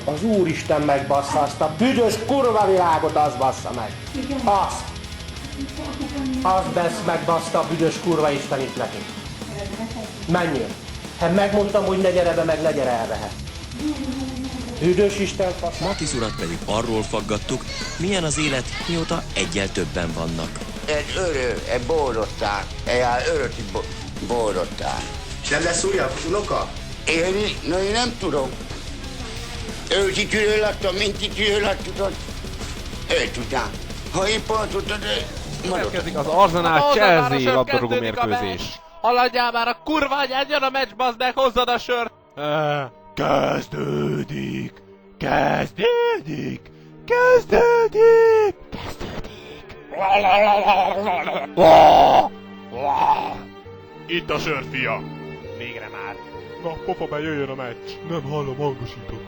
Az Úristen megbassza azt a büdös kurva világot, az bassza meg. Azt. Az megbassza a büdös kurva Isten itt nekik. Menjél. Hát megmondtam, hogy ne gyere be, meg ne gyere el. Büdös Isten fasz. Matisz urat pedig arról faggattuk, milyen az élet, mióta egyel többen vannak. Egy boldogtál, egy öröki boldogtál. És nem lesz újabb unoka? Én nem tudom. Ő kitűről laktam, mint kitűről laktam. Ő tudám. Ha én partottam, Következik az Arsenal Chelsea labdarúgó mérkőzés. Haladjál már a kurva anyád, jön a meccs, bazd meg, hozzad a sört! Kezdődik! Kezdődik! Kezdődik! Itt a sör, fia! Végre már! Na, pofa be, jöjjön a meccs! Nem hallom, hangosítok!